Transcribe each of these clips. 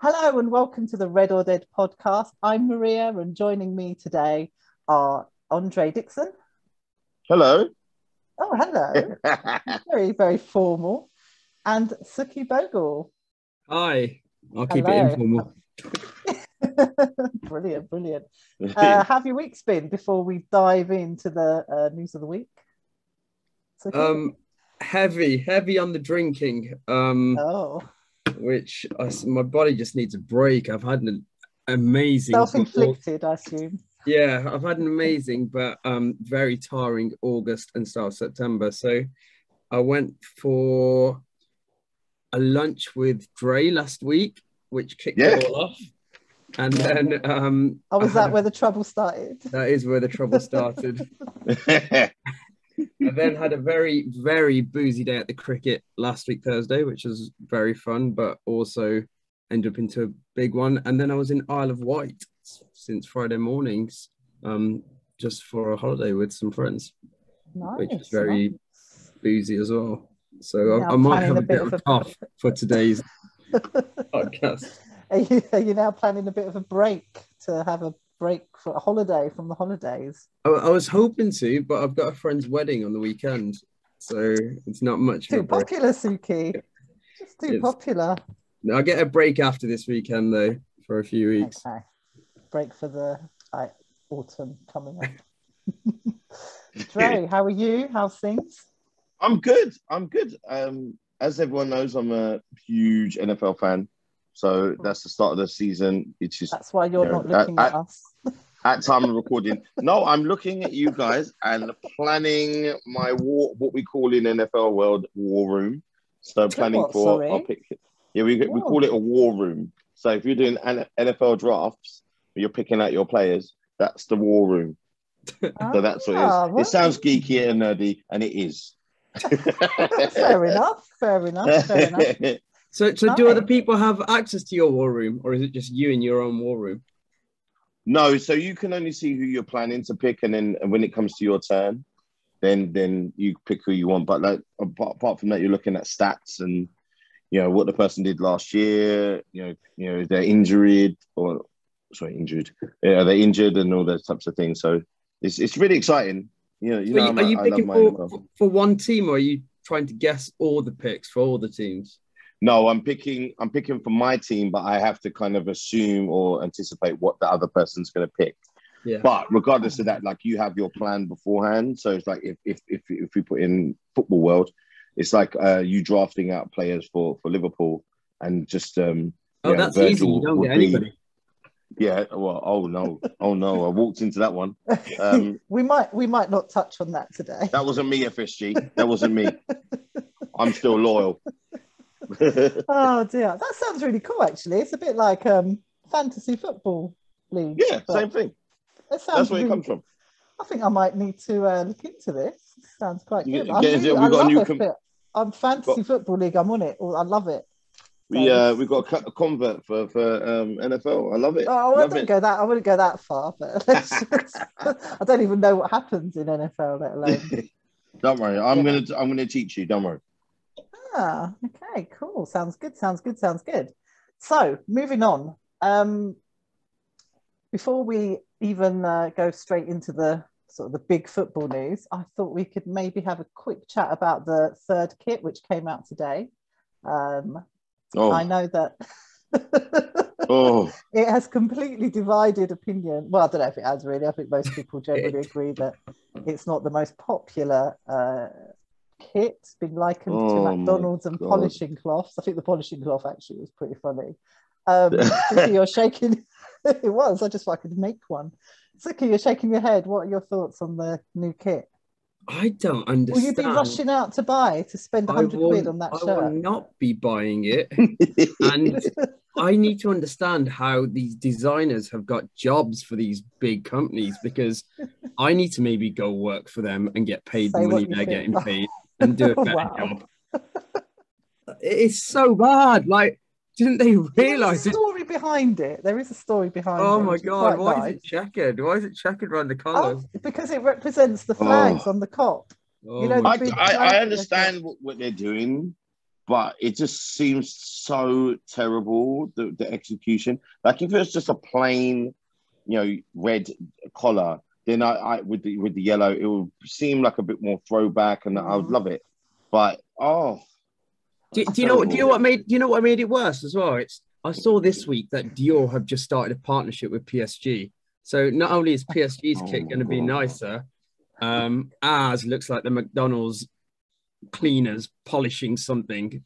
Hello and welcome to the Red or Dead podcast. I'm Maria, and joining me today are Andre Dixon. Hello. Oh, hello. Very, very formal. And Sukhy Bogle. Hi. I'll keep it Hello. informal. Brilliant, brilliant. How have your weeks been before we dive into the news of the week? Sukhy? Heavy on the drinking. Which my body just needs a break. I've had an amazing self-inflicted, I assume. Yeah, I've had an amazing but very tiring August and start of September. So I went for a lunch with Dre last week, which kicked it all off. And then was that where the trouble started? That is where the trouble started. I then had a very, very boozy day at the cricket last week, Thursday, which was very fun, but also ended up into a big one. And then I was in Isle of Wight since Friday mornings, just for a holiday with some friends, which was very boozy as well. So I might have a bit of a cough for today's podcast. Are you now planning a bit of a break to have a break for a holiday from the holidays? I was hoping to, but I've got a friend's wedding on the weekend, so it's not much. Too popular, Sukhy. Just too popular. I'll get a break after this weekend though, for a few weeks. Okay. Break for the autumn coming up. Dre, how are you? How's things? I'm good. As everyone knows, I'm a huge NFL fan. So that's the start of the season. It's just that's why you're not looking at us. At time of recording. No, I'm looking at you guys and planning my what we call in NFL world war room. So planning for our pick. Yeah, we call it a war room. So if you're doing NFL drafts, you're picking out your players, that's the war room. So that's what it is. It sounds geeky and nerdy, and it is. Fair enough. So do other people have access to your war room, or is it just you in your own war room? No, so you can only see who you're planning to pick, and then when it comes to your turn, then you pick who you want. But like apart from that, you're looking at stats and what the person did last year. If they're injured or injured. Yeah, are they injured and all those types of things. So it's really exciting. Are you picking for one team, or are you trying to guess all the picks for all the teams? No, I'm picking for my team, but I have to kind of assume or anticipate what the other person's going to pick. Yeah. But regardless of that, like you have your plan beforehand. So it's like if we put in football world, it's like you drafting out players for Liverpool and just that's Virgil easy. You don't get anybody. Yeah. Well. Oh no. I walked into that one. We might not touch on that today. That wasn't me, FSG. That wasn't me. I'm still loyal. Oh dear, that sounds really cool. Actually, it's a bit like fantasy football league. Yeah, same thing. That's where it comes from. I think I might need to look into this. It sounds quite good. I'm fantasy football league. I'm on it. I love it. We got a convert for NFL. I love it. Oh, I wouldn't go that far, but I don't even know what happens in NFL, let alone. Don't worry, I'm gonna teach you. Don't worry. Okay, cool. Sounds good. So, moving on. Before we even go straight into the sort of the big football news, I thought we could maybe have a quick chat about the third kit, which came out today. I know that it has completely divided opinion. Well, I don't know if it has really. I think most people generally agree that it's not the most popular kit. It's been likened to McDonald's and polishing cloths. I think the polishing cloth actually was pretty funny. You're shaking. It was. I just thought I could make one. Sukhy, you're shaking your head. What are your thoughts on the new kit? I don't understand. Will you be rushing out to spend 100 quid on that shirt? I will not be buying it. And I need to understand how these designers have got jobs for these big companies, because I need to maybe go work for them and get paid the money they're getting paid and do a better job. It's so bad. Like, didn't they realise? There's a story behind it. There is a story behind it. Oh my God, why is it checkered? Why is it checkered around the collar? Because it represents the flags on the cop. I understand what they're doing, but it just seems so terrible, the execution. Like if it was just a plain, red collar, then I with the yellow, it would seem like a bit more throwback, and I would love it. But do you know what made it worse as well? I saw this week that Dior have just started a partnership with PSG. So not only is PSG's kit going to be nicer, ours looks like the McDonald's cleaners polishing something.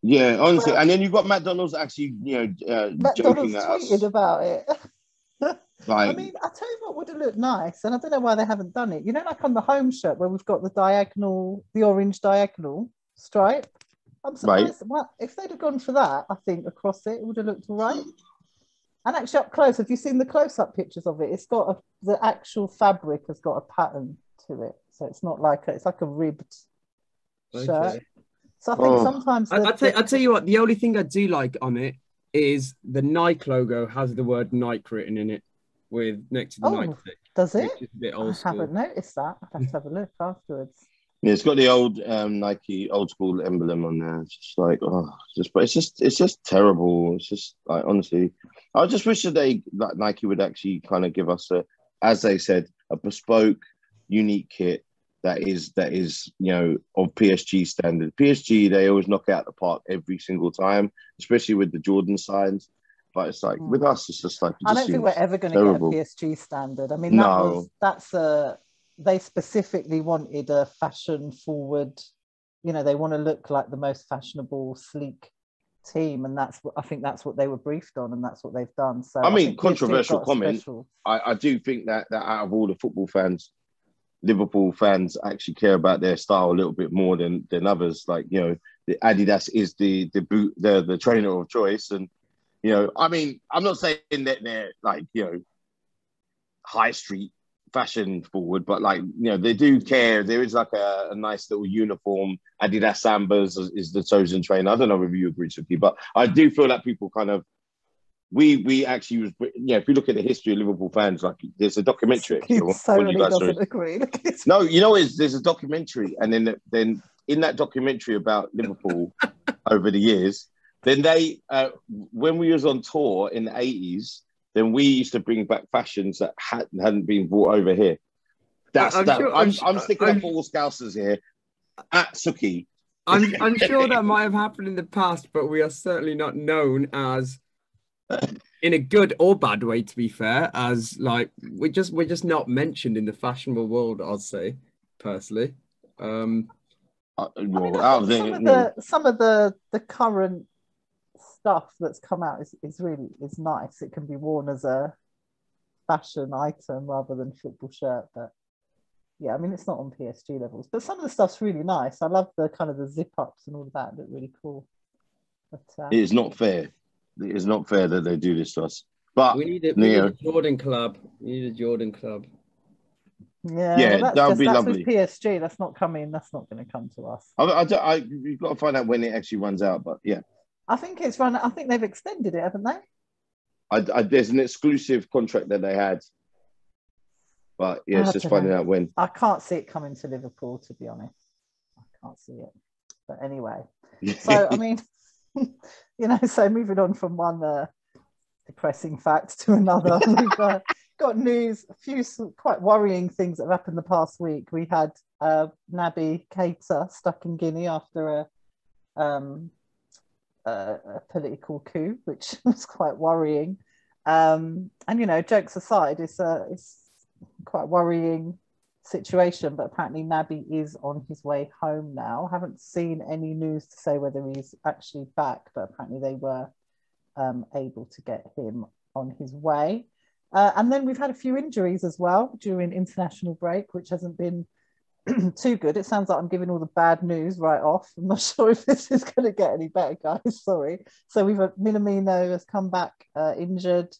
Yeah, honestly, and then you've got McDonald's actually, joking at us. Tweeted about it. Like, I mean, I tell you what would have looked nice, and I don't know why they haven't done it. Like on the home shirt where we've got the orange diagonal stripe. I'm surprised. Right. Well, if they'd have gone for that, I think across it would have looked all right. And actually, up close, have you seen the close-up pictures of it? It's got the actual fabric has got a pattern to it, so it's not like it's like a ribbed shirt. So I think sometimes I tell you what, the only thing I do like on it is the Nike logo has the word Nike written in it next to the Nike stick. Does it? Which is a bit old school. Haven't noticed that. I'd have to have a look afterwards. Yeah, it's got the old Nike old school emblem on there. It's just like, but it's just terrible. It's just like, honestly, I just wish that Nike would actually kind of give us as they said, a bespoke, unique kit that is of PSG standard. PSG, they always knock out the park every single time, especially with the Jordan signs. But it's like with us, it's just like I don't think we're ever going to get a PSG standard. I mean, they specifically wanted a fashion forward. They want to look like the most fashionable, sleek team, and I think that's what they were briefed on, and that's what they've done. So I mean, controversial comment. I do think that out of all the football fans, Liverpool fans actually care about their style a little bit more than others. Like, the Adidas is the boot, the trainer of choice, and I mean, I'm not saying that they're like high street fashion forward, but like they do care. There is like a nice little uniform. Adidas Sambas is the chosen trainer. I don't know if you agree, Sukhy, but I do feel that people kind of we actually was if you look at the history of Liverpool fans, like there's a documentary. Doesn't agree. No, there's a documentary, and then in that documentary about Liverpool over the years, then they when we was on tour in the 80s, then we used to bring back fashions that hadn't been brought over here. I'm sticking up for all Scousers here at Sukhy. I'm sure that might have happened in the past, but we are certainly not known as, in a good or bad way, to be fair, as like we're just not mentioned in the fashionable world, I'd say, personally. Some of the current stuff that's come out is really nice. It can be worn as a fashion item rather than football shirt, but yeah, I mean, it's not on PSG levels, but some of the stuff's really nice. I love the kind of the zip ups and all of that. They look really cool. But it is not fair. It is not fair that they do this to us. But we need a Jordan club. We need a Jordan club. Yeah, that would be lovely. With PSG, that's not going to come to us. You've got to find out when it actually runs out, but yeah. I think it's run. I think they've extended it, haven't they? There's an exclusive contract that they had, but yeah, it's just finding out when. I can't see it coming to Liverpool, to be honest. I can't see it. But anyway, so I mean, so moving on from one depressing fact to another, we've got news. A few quite worrying things that have happened the past week. We had Naby Keita stuck in Guinea after a political coup, which was quite worrying. And jokes aside, it's quite a worrying situation. But apparently, Naby is on his way home now. Haven't seen any news to say whether he's actually back, but apparently they were able to get him on his way. And then we've had a few injuries as well during international break, which hasn't been too good. It sounds like I'm giving all the bad news right off. I'm not sure if this is going to get any better, guys. Sorry. So we've Minamino has come back injured.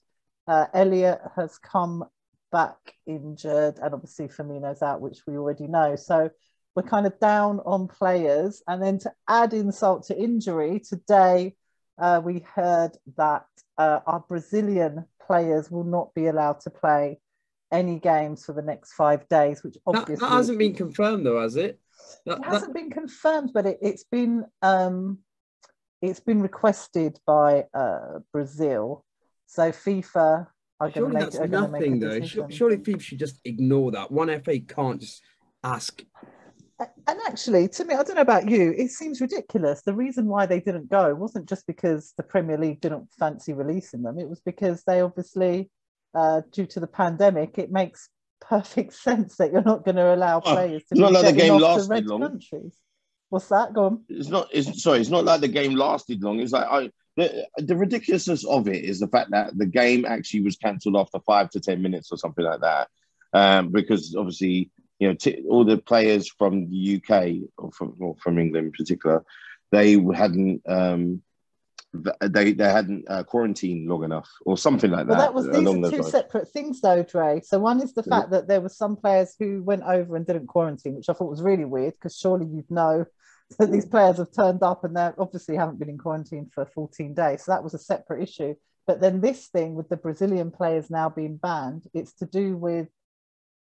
Elliot has come back injured, and obviously Firmino's out, which we already know. So we're kind of down on players. And then to add insult to injury, today we heard that our Brazilian players will not be allowed to play any games for the next 5 days, which obviously that hasn't been confirmed though, has it? It hasn't been confirmed, but it's been requested by Brazil. So FIFA are going to make it. Nothing though. Surely FIFA should just ignore that. One FA can't just ask. And actually, to me, I don't know about you, it seems ridiculous. The reason why they didn't go wasn't just because the Premier League didn't fancy releasing them. It was because they obviously, due to the pandemic, it makes perfect sense that you're not going to allow players to be jetting off to red countries. What's that? Go on. It's not like the game lasted long. It's like the ridiculousness of it is the fact that the game actually was cancelled after 5 to 10 minutes or something like that, because obviously, you know, all the players from the UK or from England in particular, they hadn't quarantined long enough or something like that. Well, these are two separate things though, Dre. So one is the fact that there were some players who went over and didn't quarantine, which I thought was really weird, because surely you'd know that these players have turned up and they obviously haven't been in quarantine for 14 days. So that was a separate issue. But then this thing with the Brazilian players now being banned, it's to do with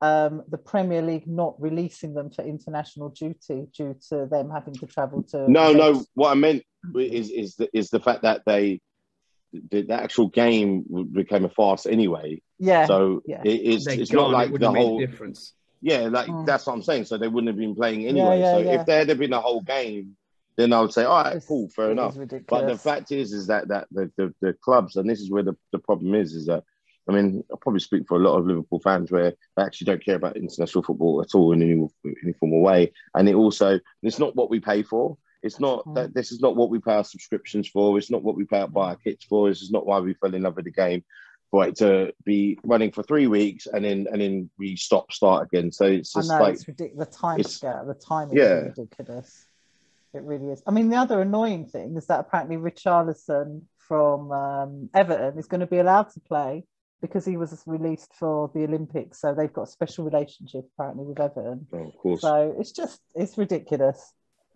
the Premier League not releasing them for international duty due to them having to travel to. No. What I meant is the fact that the actual game became a farce anyway. Yeah. So it's not like the whole difference. Yeah, that's what I'm saying. So they wouldn't have been playing anyway. If there had been a whole game, then I would say, all right, cool, fair enough. But the fact is that the clubs, and this is where the problem is that, I mean, I'll probably speak for a lot of Liverpool fans where they actually don't care about international football at all in any form of way. And it's not what we pay for. It's not that this is not what we pay our subscriptions for. It's not what we buy our kits for. This is not why we fell in love with the game, for it to be running for 3 weeks and then we start again. So it's just it's ridiculous. The time is ridiculous. It really is. I mean, the other annoying thing is that apparently Richarlison from Everton is going to be allowed to play because he was released for the Olympics. So they've got a special relationship apparently with Everton. Oh, of course. So it's ridiculous.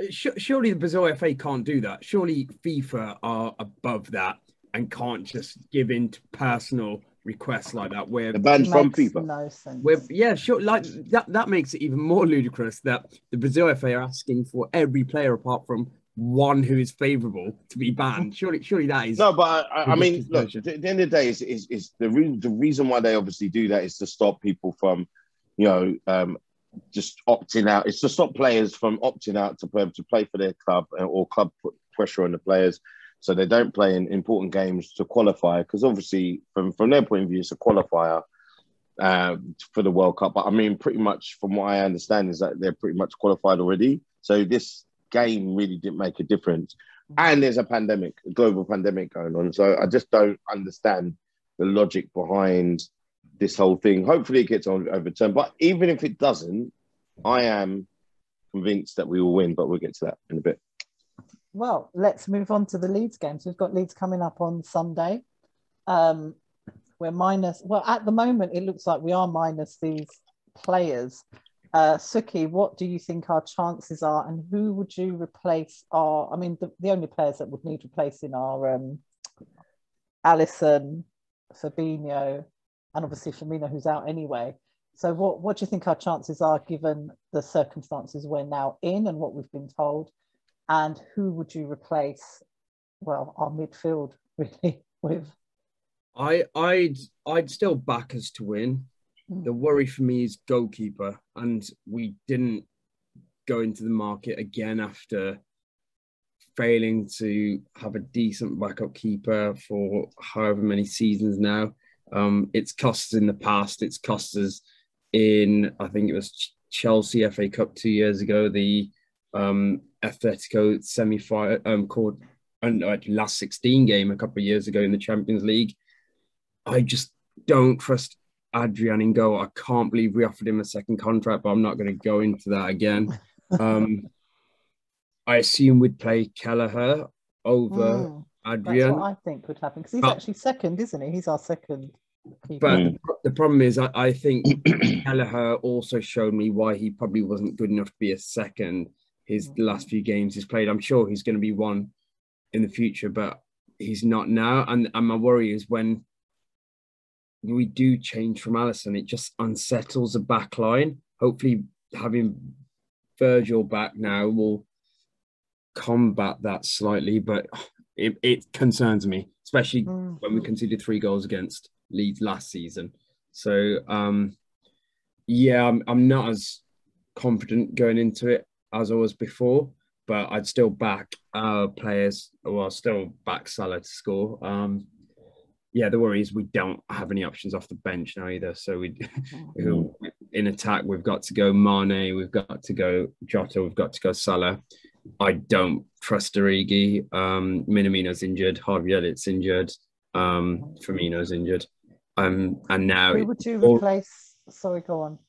Surely the Brazil FA can't do that. Surely FIFA are above that and can't just give in to personal requests like that. Where the banned from FIFA. No sense. Sure. Like that makes it even more ludicrous that the Brazil FA are asking for every player apart from one who is favourable to be banned. Surely that is no. But I mean, look. At the end of the day, is the reason why they obviously do that is to stop people from, just opting out. It's to stop players from opting out to play for their club, or club put pressure on the players so they don't play in important games to qualify. Because obviously, from their point of view, it's a qualifier for the World Cup. But I mean, pretty much from what I understand is that they're pretty much qualified already. So this game really didn't make a difference. And there's a global pandemic going on. So I just don't understand the logic behind this whole thing. Hopefully it gets overturned. But even if it doesn't, I am convinced that we will win, but we'll get to that in a bit. Well, let's move on to the Leeds games. We've got Leeds coming up on Sunday. We're minus, well, at the moment, it looks like we are minus these players. Sukhy, what do you think our chances are, and who would you replace? The only players that would need replacing are Alisson, Fabinho, and obviously Firmino, who's out anyway. So what do you think our chances are given the circumstances we're now in and what we've been told? And who would you replace, well, our midfield really with? I'd still back us to win. The worry for me is goalkeeper, and we didn't go into the market again after failing to have a decent backup keeper for however many seasons now. It's cost us in the past. It's cost us in, I think it was Chelsea FA Cup 2 years ago, the Atletico semi-final called last 16 game a couple of years ago in the Champions League. I just don't trust Adrian in goal. I can't believe we offered him a second contract, but I'm not going to go into that again. I assume we'd play Kelleher over Adrian. That's what I think would happen, because he's actually second, isn't he? He's our second keeper. But the problem is, I think Kelleher also showed me why he probably wasn't good enough to be a second. His last few games he's played, I'm sure he's going to be one in the future, but he's not now. And my worry is when we do change from Alisson, it just unsettles the back line. Hopefully having Virgil back now will combat that slightly, but it concerns me, especially when we conceded 3 goals against Leeds last season. So, yeah, I'm not as confident going into it as I was before, but I'd still back players, or I'll still back Salah to score. Yeah, the worry is we don't have any options off the bench now either. So in attack, we've got to go Mane, we've got to go Jota, we've got to go Salah. I don't trust Origi. Minamino's injured, Harvey Elliott's injured, Firmino's injured. And now who would you replace? Sorry, go on.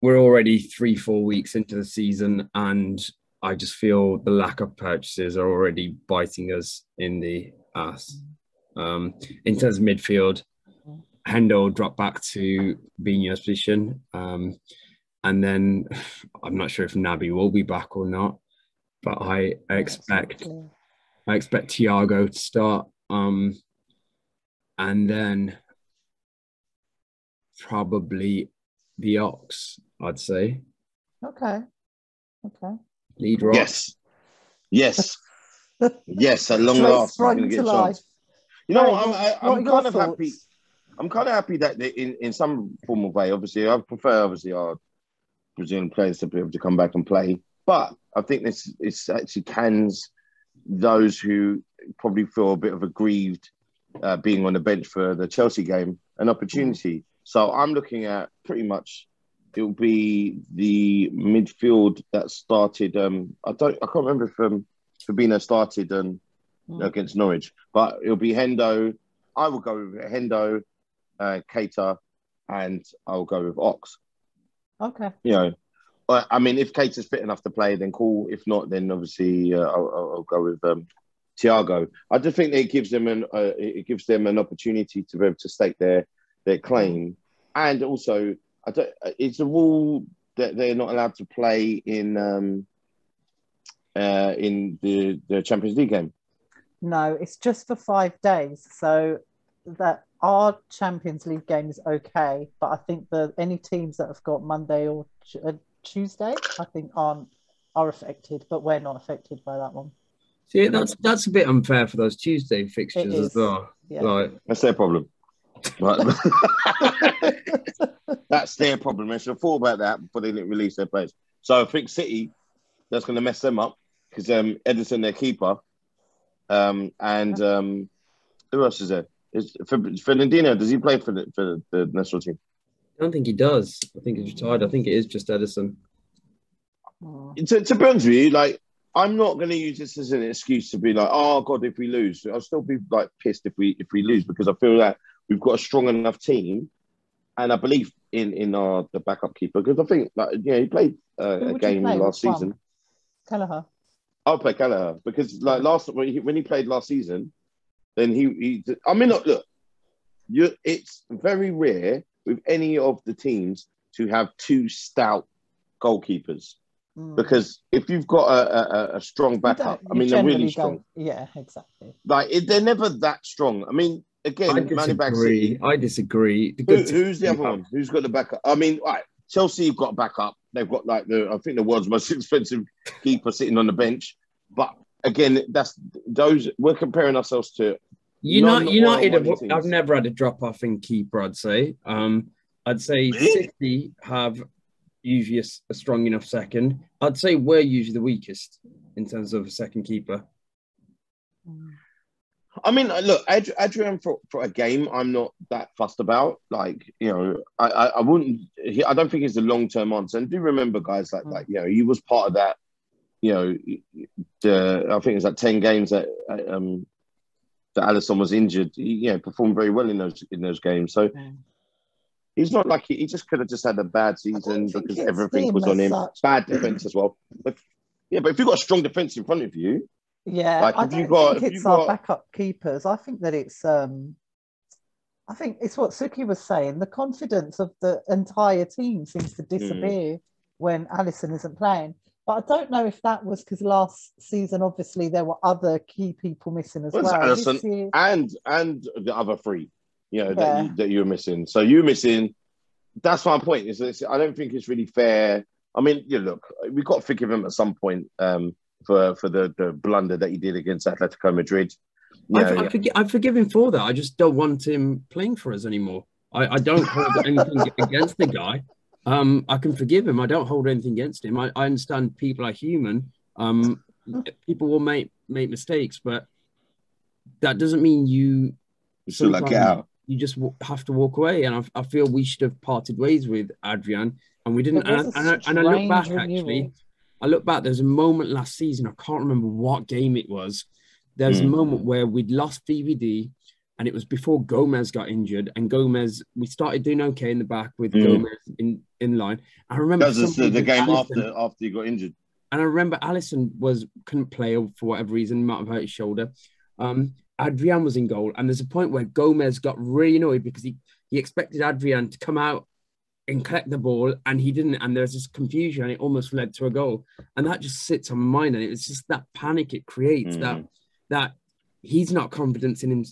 We're already 3-4 weeks into the season, and I just feel the lack of purchases are already biting us in the ass. In terms of midfield, Hendo dropped back to Binho's position, and then I'm not sure if Naby will be back or not, but I expect Thiago to start, and then probably the Ox, I'd say. Okay. Lead rock. Yes. At long last, he's going to get a chance. You know, I'm kind of happy. I'm kind of happy that in some form of way, obviously, I prefer our Brazilian players to be able to come back and play. But I think this actually cans those who probably feel a bit of aggrieved being on the bench for the Chelsea game an opportunity. So I'm looking at pretty much it'll be the midfield that started. I can't remember if Fabinho started against Norwich, but it'll be Hendo. I will go with Hendo, Keita, and I'll go with Ox. Okay. You know, I mean, if Keita's fit enough to play, then cool. If not, then obviously I'll go with Thiago. I just think that it gives them an opportunity to be able to stake their claim, and also it's a rule that they're not allowed to play in the Champions League game. No, it's just for 5 days. So that our Champions League game is okay, but I think any teams that have got Monday or Tuesday, I think are affected, but we're not affected by that one. See, that's a bit unfair for those Tuesday fixtures as well. Yeah. Like, that's their problem. That's their problem. They should have thought about that before they didn't release their players. So I think City, that's going to mess them up because Ederson, their keeper, and who else is there? Is Fernandinho? Does he play for the national team? I don't think he does. I think he's retired. I think it is just Ederson. To be honest with you, like, I'm not going to use this as an excuse to be like, oh God, if we lose, I'll still be like pissed if we lose, because I feel that we've got a strong enough team, and I believe in the backup keeper, because I think he played a game last season. Kelleher. I'll play Kelleher because when he played last season, then he. I mean, look, it's very rare with any of the teams to have 2 stout goalkeepers. Because if you've got a strong backup, I mean, they're really strong. Yeah, exactly. Like, they're never that strong. I mean, again, I disagree. Who's the other one? Who's got the backup? I mean, right, Chelsea have got a backup. They've got I think the world's most expensive keeper sitting on the bench. But again, that's those we're comparing ourselves to. United. I've never had a drop off in keeper. I'd say. I'd say City have usually a strong enough second. I'd say we're usually the weakest in terms of a second keeper. I mean, look, Adrian for a game, I'm not that fussed about. Like, I wouldn't. I don't think it's a long-term answer. And do remember, guys, he was part of that. I think it was like 10 games that Alisson was injured. He performed very well in those games. So. He's not like he just could have just had a bad season because everything was on him. Bad defense as well. But if you've got a strong defense in front of you, I don't think it's our backup keepers. I think that it's I think it's what Sukhy was saying. The confidence of the entire team seems to disappear when Alisson isn't playing. But I don't know if that was because last season, obviously, there were other key people missing as well. Alisson and the other 3. That you're missing. So you're missing. That's my point. I don't think it's really fair I mean, look, we got to forgive him at some point for the blunder that he did against Atletico Madrid. I forgive him for that. I just don't want him playing for us anymore. I don't hold anything against the guy. I can forgive him. I don't hold anything against him. I understand people are human. People will make mistakes, but that doesn't mean you just have to walk away. And I feel we should have parted ways with Adrian, and we didn't. And I look back, actually. I look back, there's a moment last season, I can't remember what game it was. There's a moment where we'd lost VVD, and it was before Gomez got injured. And Gomez, we started doing okay in the back with Gomez in line. I remember that was the game after he got injured. And I remember Alisson couldn't play for whatever reason, might have hurt his shoulder. Adrian was in goal, and there's a point where Gomez got really annoyed because he expected Adrian to come out and collect the ball, and he didn't, and there's this confusion, and it almost led to a goal. And that just sits on my mind, and it's just that panic it creates, that he's not confident in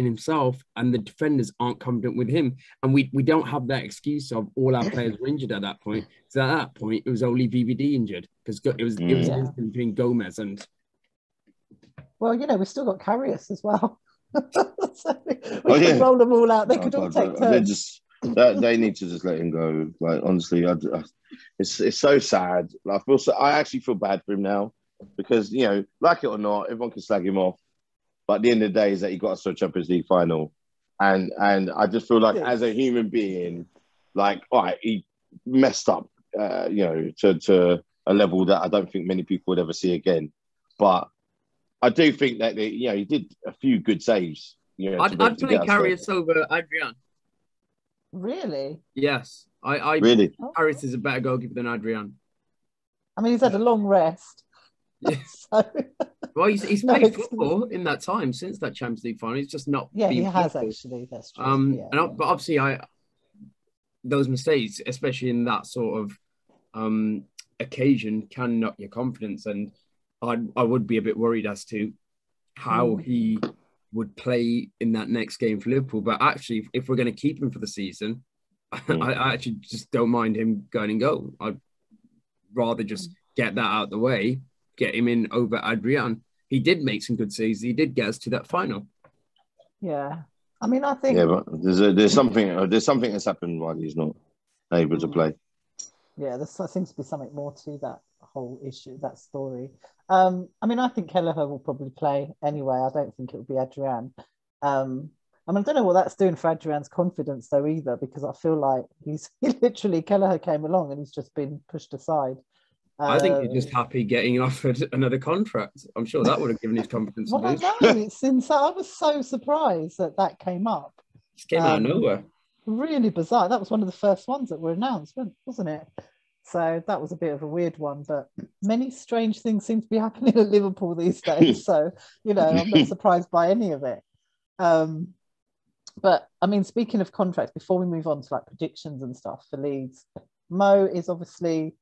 himself, and the defenders aren't confident with him, and we don't have that excuse of all our players were injured at that point. So at that point, it was only VVD injured, because it was between Gomez and... Well, we've still got Karius as well. So we can roll them all out. They could all take turns. They need to just let him go. Like, honestly, it's so sad. I actually feel bad for him now, because like it or not, everyone can slag him off, but at the end of the day, is that he got us to a Champions League final, and I just feel like as a human being, like, all right, he messed up, to a level that I don't think many people would ever see again. But I do think that he did a few good saves. I'd play Karius over Adrian. Really? Yes. I really. Karius is a better goalkeeper than Adrian. I mean, he's had a long rest. Well, he's played football in that time since that Champions League final. He's just not. Yeah, he has actually. That's true. But obviously, those mistakes, especially in that sort of occasion, can knock your confidence, and I would be a bit worried as to how he would play in that next game for Liverpool. But actually, if we're going to keep him for the season, I actually just don't mind him going and goal. I'd rather just get that out of the way, get him in over Adrian. He did make some good saves. He did get us to that final. Yeah. I mean, I think... Yeah, but there's something that's happened while he's not able to play. Yeah, there seems to be something more to that whole issue, that story. I mean, I think Kelleher will probably play anyway. I don't think it will be Adrian. I mean, I don't know what that's doing for Adrian's confidence, though, either, because I feel like Kelleher came along and he's just been pushed aside. I think he's just happy getting offered another contract. I'm sure that would have given his confidence a boost. I know, it's insane. I was so surprised that came up. It came out of nowhere. Really bizarre. That was one of the first ones that were announced, wasn't it? So that was a bit of a weird one, but many strange things seem to be happening at Liverpool these days. So, I'm not surprised by any of it. But I mean, speaking of contracts, before we move on to like predictions and stuff for Leeds, Mo is obviously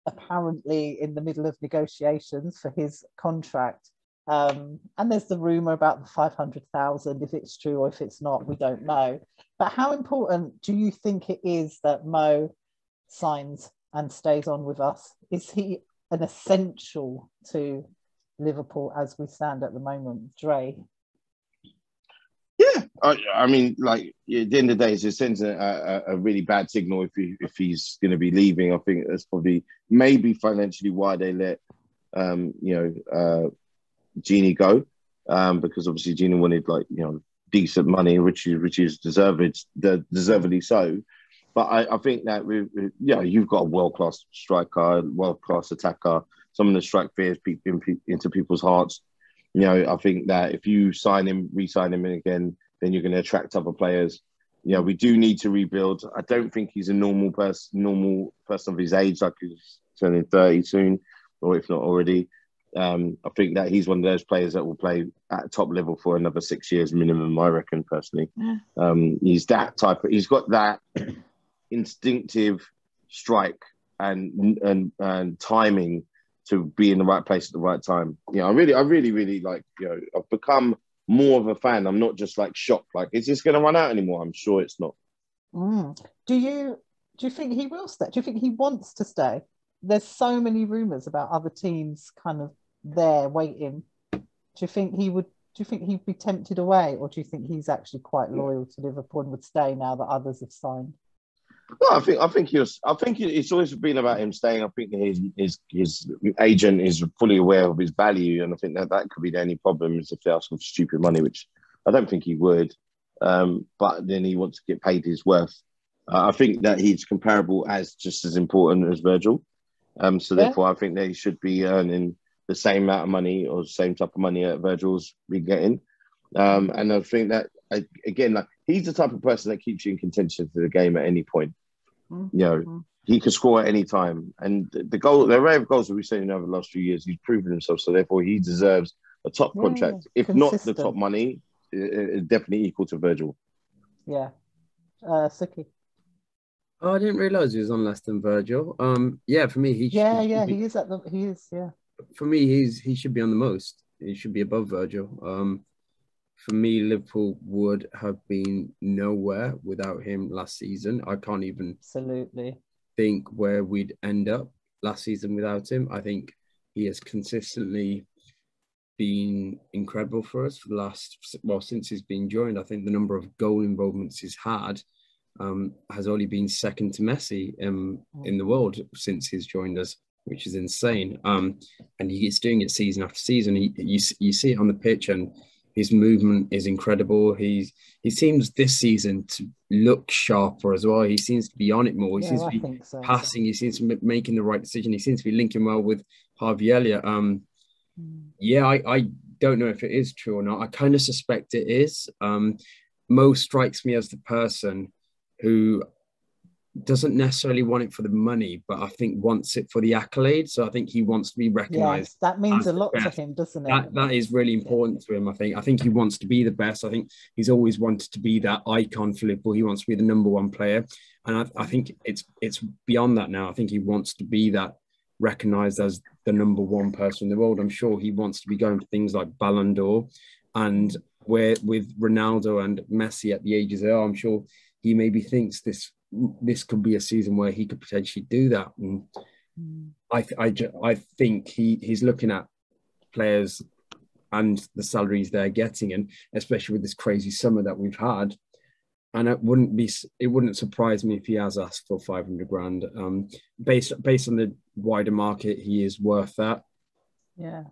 apparently in the middle of negotiations for his contract. And there's the rumour about the 500,000, if it's true or if it's not, we don't know. But how important do you think it is that Mo signs and stays on with us? Is he an essential to Liverpool as we stand at the moment, Dre? Yeah, I mean, like, at the end of the day, it sends a really bad signal if he's going to be leaving. I think that's probably maybe financially why they let Genie go, because obviously Genie wanted decent money, which is deservedly so. But I think that you've got a world-class striker, world-class attacker, someone that strike fears into people's hearts. I think that if you re-sign him again, then you're going to attract other players. We do need to rebuild. I don't think he's a normal person of his age, like he's turning 30 soon, or if not already. I think that he's one of those players that will play at top level for another 6 years minimum, I reckon, personally. He's that type he's got that instinctive strike and timing to be in the right place at the right time. I really like, I've become more of a fan. I'm not just like shocked, like, is this going to run out anymore? I'm sure it's not. Do you Do you think he will stay? Do you think he wants to stay? There's so many rumours about other teams kind of there waiting. Do you think he would? Do you think he'd be tempted away, or do you think he's actually quite loyal to Liverpool and would stay now that others have signed? No, I think it's always been about him staying. I think his agent is fully aware of his value, and I think that could be the only problem is if they ask him for stupid money, which I don't think he would. But then he wants to get paid his worth. I think that he's comparable as just as important as Virgil. So therefore, I think they should be earning the same amount of money or the same type of money that Virgil's been getting. And I think that again, like he's the type of person that keeps you in contention to the game at any point. He could score at any time. And the array of goals that we've seen over the last few years, he's proven himself. So therefore, he deserves a top contract. If not the top money, definitely equal to Virgil. Yeah. Sukhy. Oh, I didn't realise he was on less than Virgil. Yeah, for me, he is. For me, he should be on the most. He should be above Virgil. For me, Liverpool would have been nowhere without him last season. I can't even think where we'd end up last season without him. I think he has consistently been incredible for us for the last, since he's been joined. I think the number of goal involvements he's had has only been second to Messi in the world since he's joined us, which is insane. And he's doing it season after season. You see it on the pitch, and his movement is incredible. He seems this season to look sharper as well. He seems to be on it more. He seems to be passing. He seems to be making the right decision. He seems to be linking well with Harvey Elliott. I don't know if it is true or not. I kind of suspect it is. Mo strikes me as the person who doesn't necessarily want it for the money, but I think wants it for the accolade. So I think he wants to be recognised. Yes, that means a lot to him, doesn't it? That is really important to him, I think. I think he wants to be the best. I think he's always wanted to be that icon for Liverpool. He wants to be the number one player. And I think it's beyond that now. I think he wants to be that recognised as the number one person in the world. I'm sure he wants to be going for things like Ballon d'Or. And where with Ronaldo and Messi at the ages they are, I'm sure he maybe thinks this could be a season where he could potentially do that. And I think he's looking at players and the salaries they're getting, and especially with this crazy summer that we've had. And it wouldn't surprise me if he has asked for 500 grand. Based on the wider market, he is worth that. Yeah.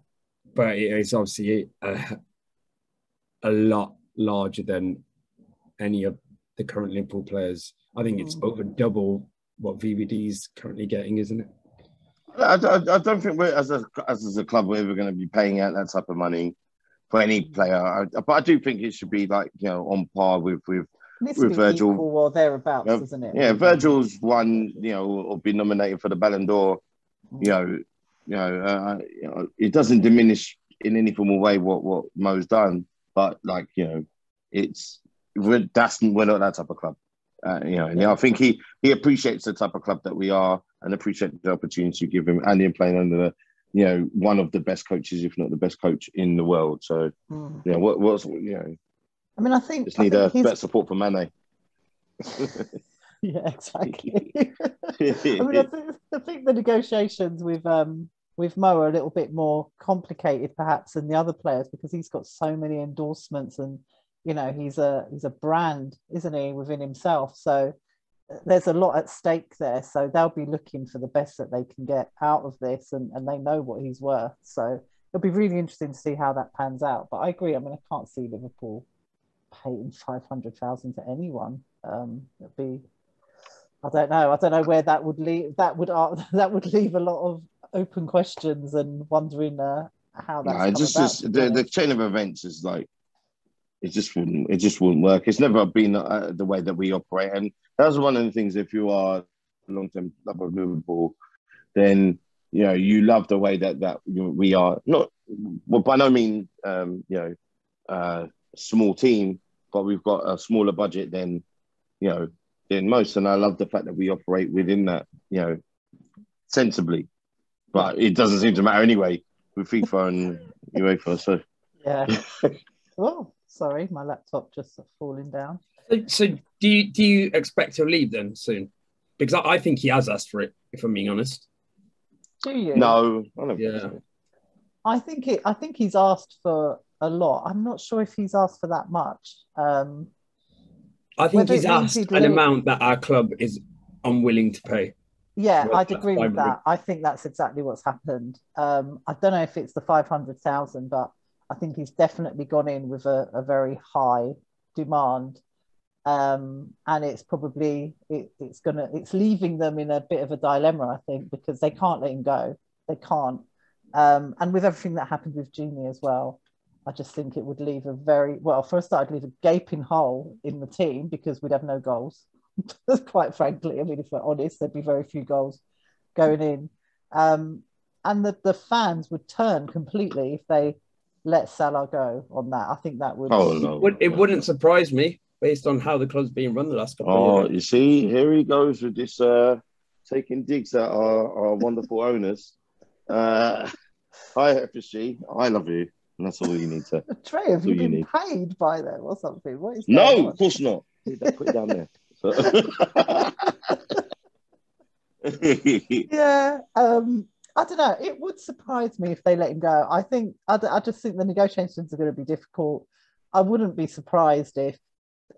But it is obviously a lot larger than any of the current Liverpool players. I think it's over double what VVD is currently getting, isn't it? I don't think we're as a club we're ever going to be paying out that type of money for any player. But I do think it should be on par with Virgil or thereabouts, isn't it? Yeah, Virgil's won, or been nominated for the Ballon d'Or. It doesn't diminish in any form of way what Mo's done, but we're not that type of club. And I think he appreciates the type of club that we are, and appreciates the opportunity you give him, and him playing under one of the best coaches, if not the best coach in the world. So I mean, I think just need better support from Mane. Yeah, exactly. I mean, I think the negotiations with Mo are a little bit more complicated, perhaps, than the other players, because he's got so many endorsements, and he's a brand, isn't he, within himself? So there's a lot at stake there. So they'll be looking for the best that they can get out of this, and they know what he's worth. So it'll be really interesting to see how that pans out. But I agree. I mean, I can't see Liverpool paying 500,000 to anyone. It'd be, I don't know where that would leave. That would leave a lot of open questions and wondering how that's the chain of events is it just wouldn't work. It's never been the way that we operate, and that's one of the things. If you are a long-term lover of Liverpool, then you love the way that we are not, well, by no means small team, but we've got a smaller budget than most, and I love the fact that we operate within that sensibly. But it doesn't seem to matter anyway with FIFA and UEFA. So yeah. Oh, sorry, my laptop just falling down. So do you expect to leave then soon? Because I think he has asked for it, if I'm being honest. Do you? No, I don't Yeah. think so. I think he's asked for a lot. I'm not sure if he's asked for that much. I think he's asked an amount that our club is unwilling to pay. Yeah, I'd agree with that. I think that's exactly what's happened. I don't know if it's the 500,000, but I think he's definitely gone in with a very high demand. And it's probably it's leaving them in a bit of a dilemma, I think, because they can't let him go. They can't. And with everything that happened with Genie as well, I just think it would leave for a start, I'd leave a gaping hole in the team because we'd have no goals. Quite frankly, I mean, if we're honest, there'd be very few goals going in. And the fans would turn completely if they let Salah go on that. I think that would... Oh, no. It wouldn't surprise me based on how the club's been run the last couple of years. You see, here he goes with this taking digs at our wonderful owners. Hi, FSG. I love you. And that's all you need to... Trey, have you been paid by them or something? What is no, of course not. Put it down there. Yeah, I don't know. It would surprise me if they let him go. I just think the negotiations are going to be difficult. I wouldn't be surprised if,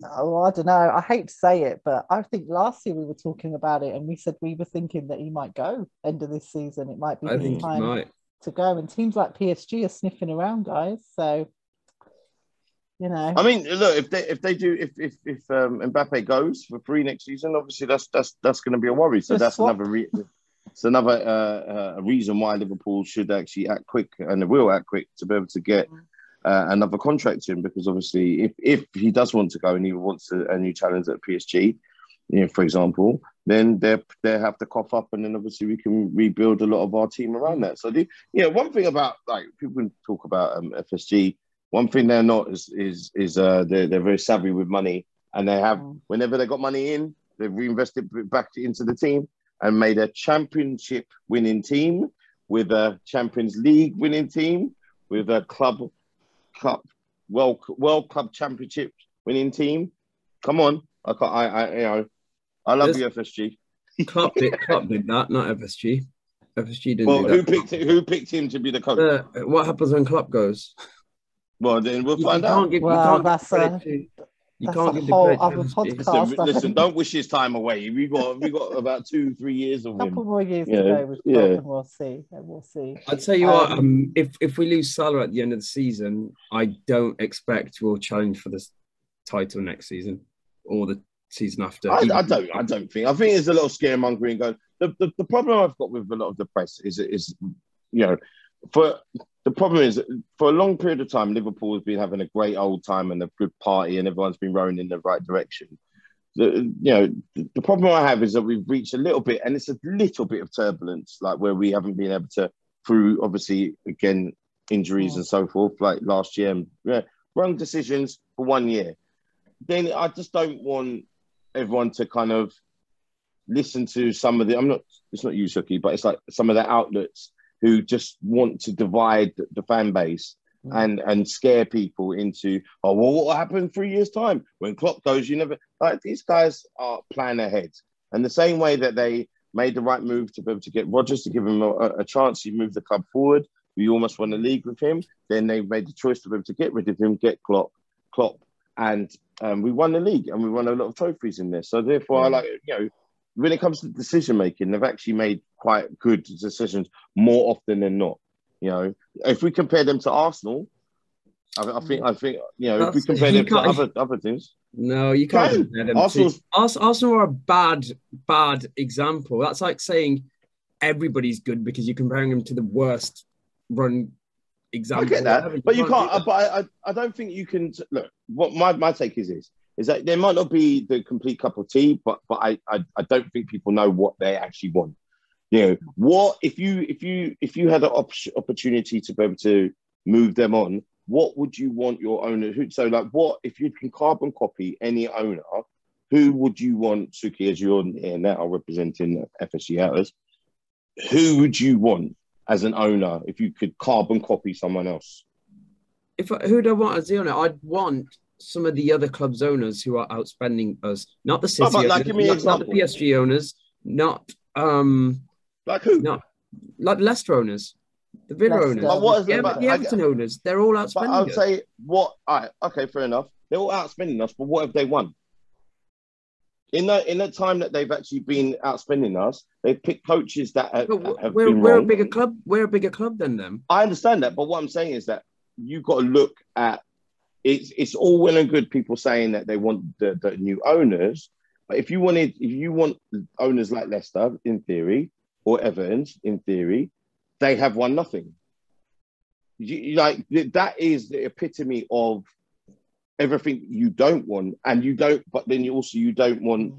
I don't know. I hate to say it, but I think last year we were talking about it and we said we were thinking that he might go end of this season. It might be his time to go. And teams like PSG are sniffing around, guys. So, you know. I mean, look, if Mbappe goes for free next season, obviously that's going to be a worry. So that's another reason why Liverpool should actually act quick, and they will act quick to be able to get another contract in, because obviously if he does want to go and he wants a new challenge at PSG, for example, then they have to cough up, and then obviously we can rebuild a lot of our team around that. So one thing about, like, people can talk about FSG. One thing they're not is they're very savvy with money, and they have, whenever they got money in, they've reinvested back into the team and made a championship winning team with a Champions League winning team with a World Club Championship winning team. Come on, I love you, FSG. Klopp did that, not FSG. FSG didn't do that. Who picked him to be the coach? What happens when Klopp goes? Well, then we'll find out. You can't give the whole other podcast. Listen, don't wish his time away. We got about 2-3 years of him. A couple more years to go with Klopp, and we'll see. I'll tell you what. If we lose Salah at the end of the season, I don't expect we'll challenge for the title next season or the season after. I don't think. I think there's a lot of scaremongering going. The problem I've got with a lot of the press is the problem is, for a long period of time, Liverpool has been having a great old time and a good party, and everyone's been rowing in the right direction. The problem I have is that we've reached a little bit, and it's a little bit of turbulence, like where we haven't been able to, through obviously again injuries and so forth, like last year, and wrong decisions for 1 year. Then I just don't want everyone to kind of listen to some of the. It's not you, Sukhy, but it's like some of the outlets who just want to divide the fan base and scare people into, oh, well, what will happen in 3 years' time? When Klopp goes, you never... Like, these guys are planning ahead. And the same way that they made the right move to be able to get Rodgers, to give him a chance, he moved the club forward. We almost won the league with him. Then they made the choice to be able to get rid of him, get Klopp, and we won the league, and we won a lot of trophies in this. So therefore, when it comes to decision making, they've actually made quite good decisions more often than not. If we compare them to Arsenal, I think if we compare them to other teams, no, you can't compare them. Arsenal are a bad example. That's like saying everybody's good because you're comparing them to the worst run example. I get that, but you can't. But I don't think you can look. What my take is that there might not be the complete cup of tea, but I don't think people know what they actually want. What if you had an opportunity to be able to move them on? What would you want your owner? So, like, what if you can carbon copy any owner? Who would you want, Sukhy, as you're here now representing FSG Outers? Who would you want as an owner if you could carbon copy someone else? Who'd I want as the owner? I'd want some of the other clubs' owners who are outspending us, not the City owners, give me an example. not the PSG owners, not Like who? not like Leicester owners, the Villa owners, But what is the Everton owners. They're all outspending. But I would say okay, fair enough. They're all outspending us, but what have they won? In the time that they've actually been outspending us, they've picked coaches that have been wrong. We're a bigger club. We're a bigger club than them. I understand that, but what I'm saying is that you've got to look at it's all well and good people saying that they want the new owners, but if you want owners like Leicester in theory or Everton's in theory, they have won nothing. Like that is the epitome of everything you don't want, and you don't. But then you don't want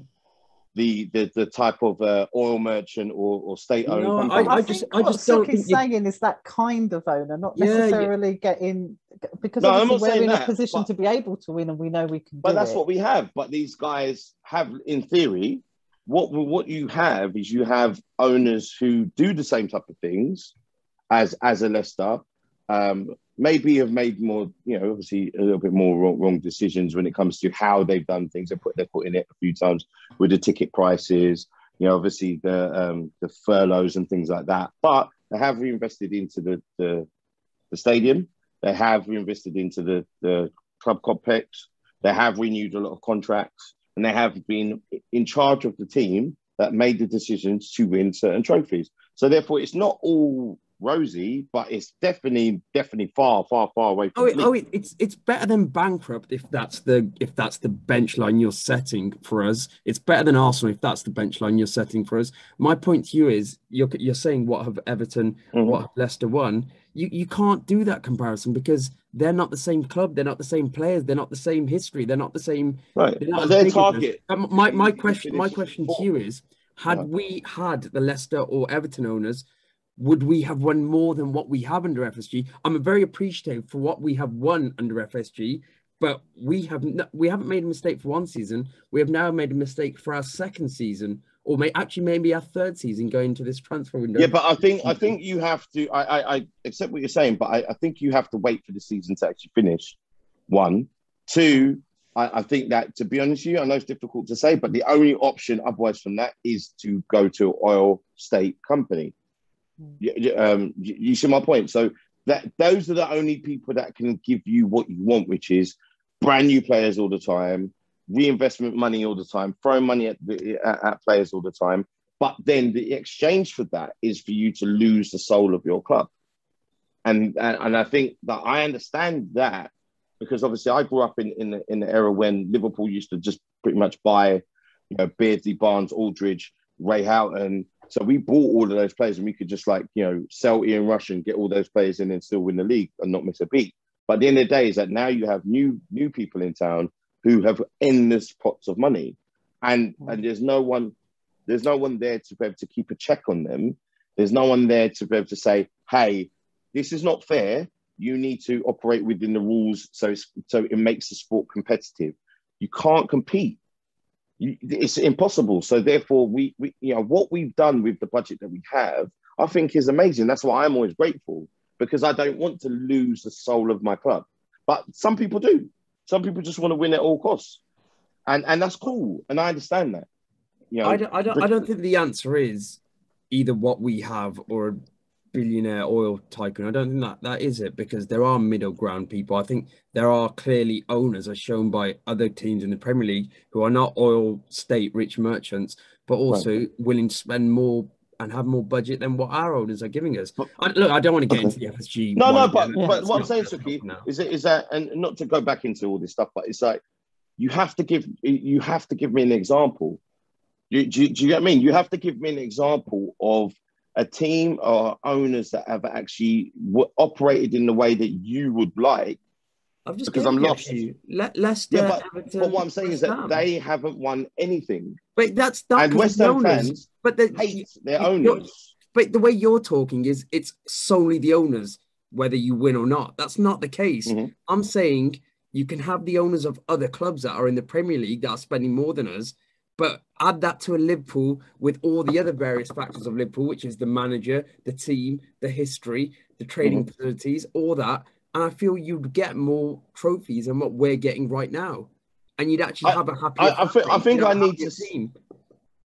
the type of oil merchant or state-owned company. I just don't think saying is that kind of owner, not necessarily getting because obviously we're in a position to be able to win, and we know we can. But that's what we have. But these guys have, in theory, what you have is you have owners who do the same type of things as a Leicester. Maybe have made more, obviously a little bit more wrong decisions when it comes to how they've done things. They put their foot in it a few times with the ticket prices, obviously the furloughs and things like that. But they have reinvested into the stadium. They have reinvested into the club complex. They have renewed a lot of contracts, and they have been in charge of the team that made the decisions to win certain trophies. So therefore, it's not all rosy, but it's definitely far away from it's better than bankrupt if that's the bench line you're setting for us. It's better than Arsenal if that's the bench line you're setting for us. My point to you is you're saying what have Everton, what have Leicester won. You can't do that comparison because they're not the same club, they're not the same players, they're not the same history, they're not the same. Right. Their target. My question to you is: had we had the Leicester or Everton owners, would we have won more than what we have under FSG? I'm very appreciative for what we have won under FSG, but we haven't made a mistake for one season. We have now made a mistake for our second season, or maybe our third season going into this transfer window. Yeah, but I think you have to. I accept what you're saying, but I think you have to wait for the season to actually finish. 1, 2. I think that, to be honest with you, I know it's difficult to say, but the only option otherwise from that is to go to an oil state company. You see my point? So that those are the only people that can give you what you want, which is brand new players all the time, reinvestment money all the time, throwing money at players all the time. But then the exchange for that is for you to lose the soul of your club. And I think that I understand that because obviously I grew up in the era when Liverpool used to just pretty much buy, Beardsley, Barnes, Aldridge, Ray Houghton. So we bought all of those players and we could just sell Ian Rush and get all those players in and still win the league and not miss a beat. But at the end of the day is that now you have new people in town who have endless pots of money. And there's no one there to be able to keep a check on them. There's no one there to be able to say, hey, this is not fair. You need to operate within the rules so it makes the sport competitive. You can't compete. It's impossible. So therefore, we what we've done with the budget that we have, I think is amazing. That's why I'm always grateful, because I don't want to lose the soul of my club. But some people do. Some people just want to win at all costs, and that's cool. And I understand that. I don't think the answer is either what we have or a billionaire oil tycoon. I don't think that is it, because there are middle ground people. I think there are clearly owners, as shown by other teams in the Premier League, who are not oil state rich merchants, but also willing to spend more and have more budget than what our owners are giving us. I don't want to get into the FSG. But what I'm saying, Sukhy, is that, and not to go back into all this stuff, but it's like you have to give me an example. Do you get what I mean? You have to give me an example of a team or owners that have actually operated in the way that you would like. Because I'm lost. Leicester, but what I'm saying is that they haven't won anything. But that's not. And West Ham fans hate their owners. But the way you're talking is it's solely the owners, whether you win or not. That's not the case. I'm saying you can have the owners of other clubs that are in the Premier League that are spending more than us, but add that to a Liverpool with all the other various factors of Liverpool, which is the manager, the team, the history, the training facilities, all that. And I feel you'd get more trophies than what we're getting right now. And you'd actually have a happier I think I need to team.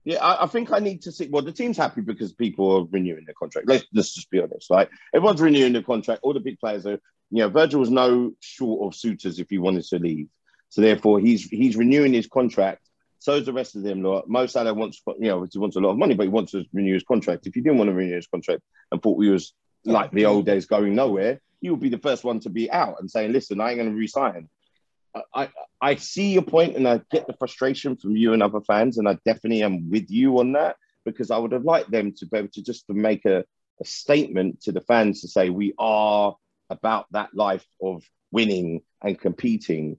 Yeah, I think I need to see. Well, the team's happy because people are renewing their contract. Let's just be honest, right? Everyone's renewing their contract. All the big players are. Virgil was no short of suitors if he wanted to leave. So therefore, he's renewing his contract. So is the rest of them. Mo Salah wants, he wants a lot of money, but he wants to renew his contract. If you didn't want to renew his contract and thought we was like the old days going nowhere, you would be the first one to be out and saying, "Listen, I ain't going to resign." I see your point, and I get the frustration from you and other fans, and I definitely am with you on that, because I would have liked them to be able to just to make a statement to the fans to say we are about that life of winning and competing,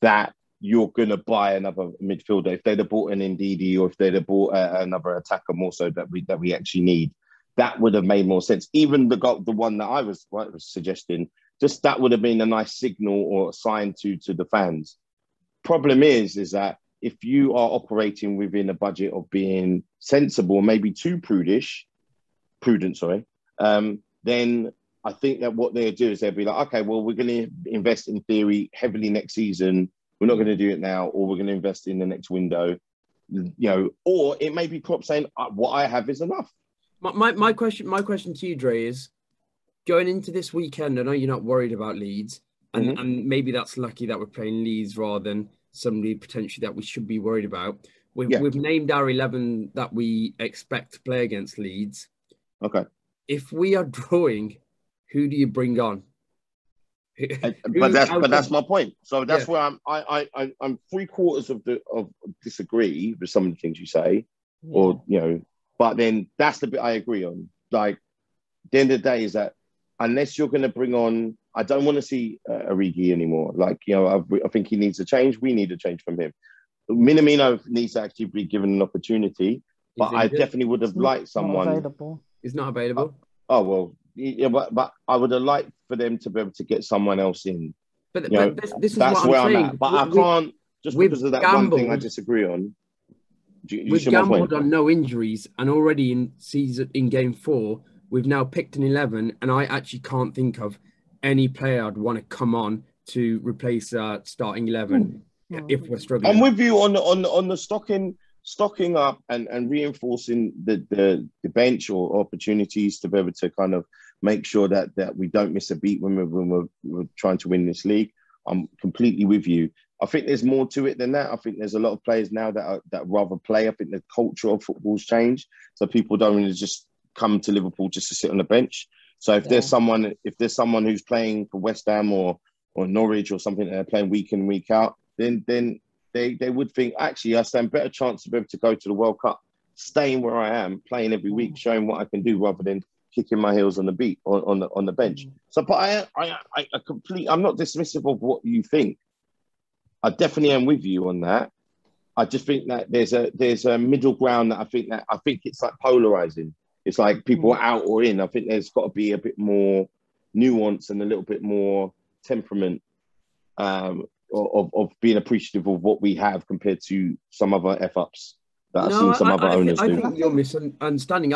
that you're going to buy another midfielder. If they'd have bought an Ndidi, or if they'd have bought another attacker more so that we actually need, that would have made more sense. Even the one that I was suggesting, just that would have been a nice signal or sign to the fans. Problem is that if you are operating within a budget of being sensible, maybe too prudent, then I think that what they'll do is they'll be like, okay, well, we're going to invest in theory heavily next season. We're not going to do it now, or we're going to invest in the next window, or it may be Klopp saying, what I have is enough. My question to you, Dre, is going into this weekend, I know you're not worried about Leeds, and maybe that's lucky that we're playing Leeds rather than somebody potentially that we should be worried about. We've named our 11 that we expect to play against Leeds. Okay. If we are drawing, who do you bring on? But that's my point. So that's where I'm 3/4 of disagree with some of the things you say, or but then that's the bit I agree on. Like, the end of the day is that unless you're going to bring on, I don't want to see Origi anymore. Like, I think he needs a change. We need a change from him. Minamino needs to actually be given an opportunity, but I definitely would have liked someone. He's not available. Oh well, yeah, but I would have liked for them to be able to get someone else in. But this is that's what where I'm I'm saying. at. But I can't, just because of that one thing I disagree on. We've gambled on no injuries, and already in game 4, we've now picked an 11, and I actually can't think of any player I'd want to come on to replace starting 11 if we're struggling. I'm with you on the stocking up and reinforcing the bench or opportunities to be able to kind of make sure that we don't miss a beat when we're trying to win this league. I'm completely with you. I think there's more to it than that. I think there's a lot of players now that rather play. I think the culture of football's changed, so people don't really just come to Liverpool just to sit on the bench. So if there's someone who's playing for West Ham or Norwich or something, that they're playing week in, week out, then they would think, actually, I stand better chance to be able to go to the World Cup, staying where I am, playing every week, showing what I can do, rather than kicking my heels on the beat on the bench. So, but I'm not dismissive of what you think. I definitely am with you on that. I just think that there's a middle ground that I think it's like polarizing. It's like people are out or in. I think there's got to be a bit more nuance and a little bit more temperament of being appreciative of what we have compared to some other F-ups that I've seen some other owners do. I think you're misunderstanding.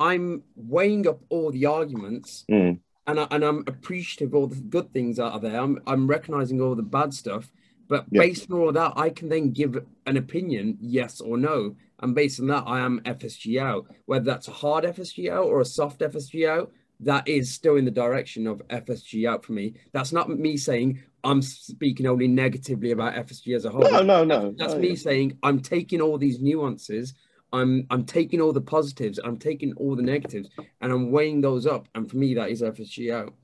I'm weighing up all the arguments, and I'm appreciative of all the good things that are there. I'm recognizing all the bad stuff, but based on all of that, I can then give an opinion, yes or no. And based on that, I am FSG out. Whether that's a hard FSG out or a soft FSG out, that is still in the direction of FSG out for me. That's not me saying I'm speaking only negatively about FSG as a whole. No. That's me saying I'm taking all these nuances, I'm taking all the positives, I'm taking all the negatives, and I'm weighing those up. And for me, that is FSG out.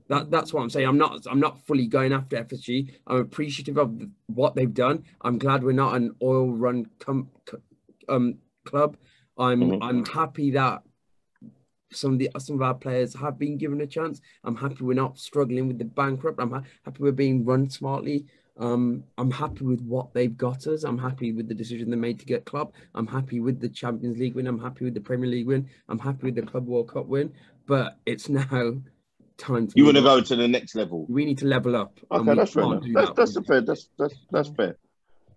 That's what I'm saying. I'm not fully going after FSG. I'm appreciative of what they've done. I'm glad we're not an oil run club. I'm happy that some of our players have been given a chance. I'm happy we're not struggling with the bankrupt. I'm happy we're being run smartly. I'm happy with what they've got us. I'm happy with the decision they made to get Klopp. I'm happy with the Champions League win. I'm happy with the Premier League win. I'm happy with the Club World Cup win. But it's now time to. You want to go to the next level? We need to level up. Okay, that's fair enough. That's fair. That's fair.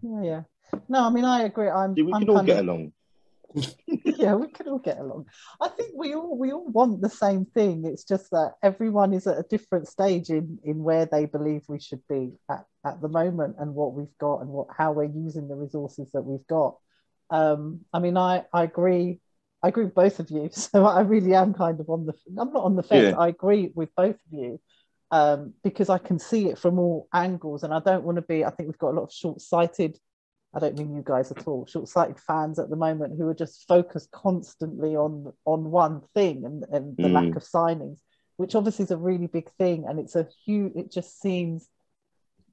Yeah. No, I mean, I agree. We can all get along. Yeah, we can all get along. I think we all want the same thing. It's just that everyone is at a different stage in where they believe we should be at the moment, and what we've got, and how we're using the resources that we've got. I mean, I agree. I agree with both of you. So I really am kind of on the. I'm not on the fence. Yeah. I agree with both of you, because I can see it from all angles, and I don't want to be. I think we've got a lot of short-sighted. I don't mean you guys at all. Short-sighted fans at the moment who are just focused constantly on one thing and the lack of signings, which obviously is a really big thing, and it's a huge. It just seems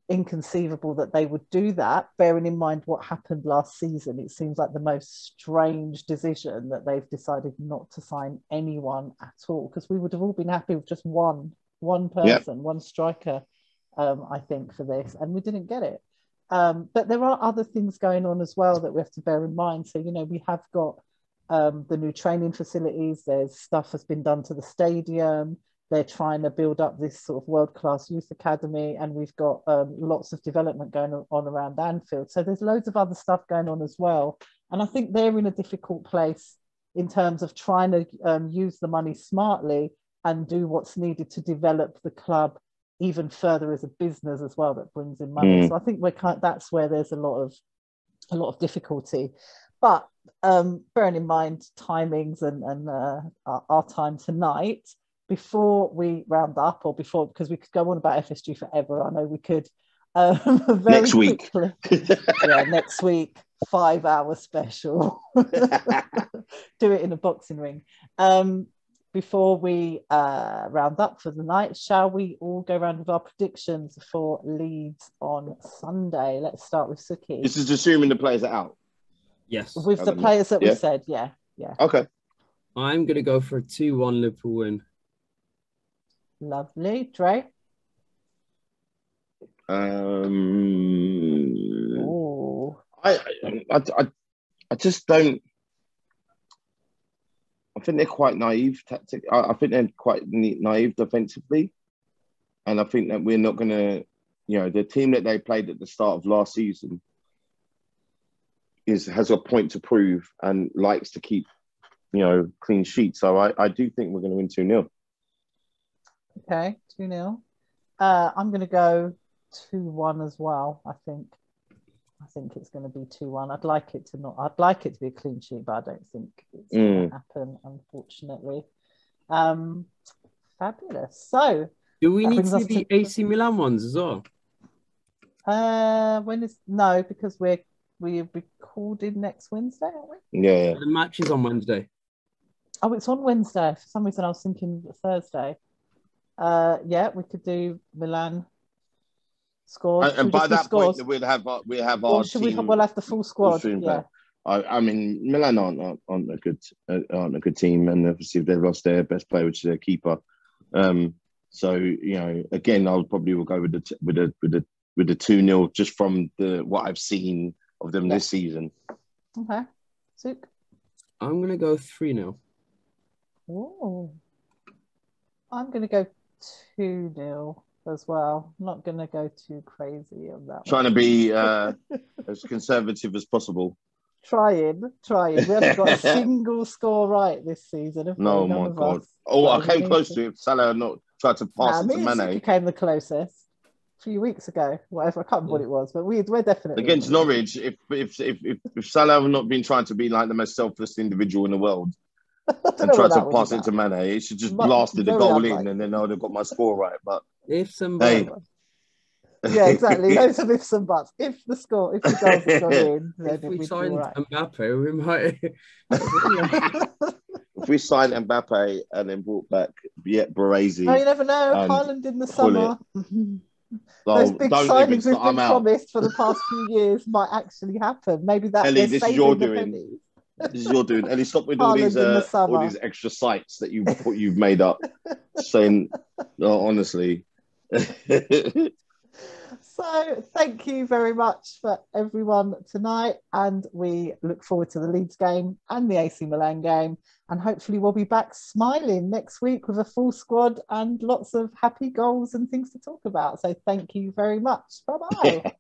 inconceivable that they would do that, bearing in mind what happened last season. It seems like the most strange decision that they've decided not to sign anyone at all, because we would have all been happy with just one person, one striker, I think, for this, and we didn't get it. But there are other things going on as well that we have to bear in mind. So, we have got the new training facilities. There's stuff has been done to the stadium. They're trying to build up this sort of world-class youth academy, and we've got lots of development going on around Anfield. So there's loads of other stuff going on as well. And I think they're in a difficult place in terms of trying to use the money smartly and do what's needed to develop the club even further as a business as well, that brings in money. So I think that's where there's a lot of difficulty. But bearing in mind timings and our time tonight, before we round up, or before, because we could go on about FSG forever, I know we could. Next week. Next week, 5-hour special. Do it in a boxing ring. Before we round up for the night, shall we all go around with our predictions for Leeds on Sunday? Let's start with Sukhy. This is assuming the players are out. Yes. With the players that we said, yeah. Okay. I'm going to go for a 2-1 Liverpool win. Lovely. Dre? I just don't. I think they're quite naive tactic. I think they're quite naive defensively, and I think that we're not going to. The team that they played at the start of last season has a point to prove and likes to keep, clean sheets. So I do think we're going to win 2-0. Okay, 2-0. I'm going to go 2-1 as well. I think it's going to be 2-1. I'd like it to be a clean sheet, but I don't think it's going to happen, unfortunately. Fabulous. So, do we need to see the AC Milan ones as well? No, because we're recording next Wednesday, aren't we? Yeah. The match is on Wednesday. Oh, it's on Wednesday. For some reason, I was thinking Thursday. We could do Milan scores. And by that point, we'll have our team. We'll have the full squad. Yeah. I mean, Milan aren't a good team, and obviously they've lost their best player, which is their keeper. So again, I'll probably will go with the 2-0 just from what I've seen of them this season. Okay, Suk? I'm gonna go 3-0. Oh, I'm gonna go 2-0 as well. I'm not gonna go too crazy on that. Trying to be as conservative as possible. Trying. We haven't got a single score right this season. Have no, we? My God. I came close to it. Salah had not tried to pass it to Mane. You came the closest a few weeks ago. Whatever, I can't remember what it was, but we're definitely against Norwich. If Salah had not been trying to be like the most selfless individual in the world and tried to pass it to Mane, it should just blasted the goal in, and then I would have got my score right. But if somebody. Yeah, exactly. Those are ifs and buts. If the goals have gone in, then if we signed Mbappe, we might. If we signed Mbappe and then brought back Baresi. No, you never know. Haaland in the summer. Those big signings we've been promised for the past few years might actually happen. Maybe that's Ellie, this is your doing. This is your doing. Ellie, stop with all these extra sites that you've made up. Saying, honestly. So thank you very much for everyone tonight, and we look forward to the Leeds game and the AC Milan game, and hopefully we'll be back smiling next week with a full squad and lots of happy goals and things to talk about. So thank you very much. Bye-bye.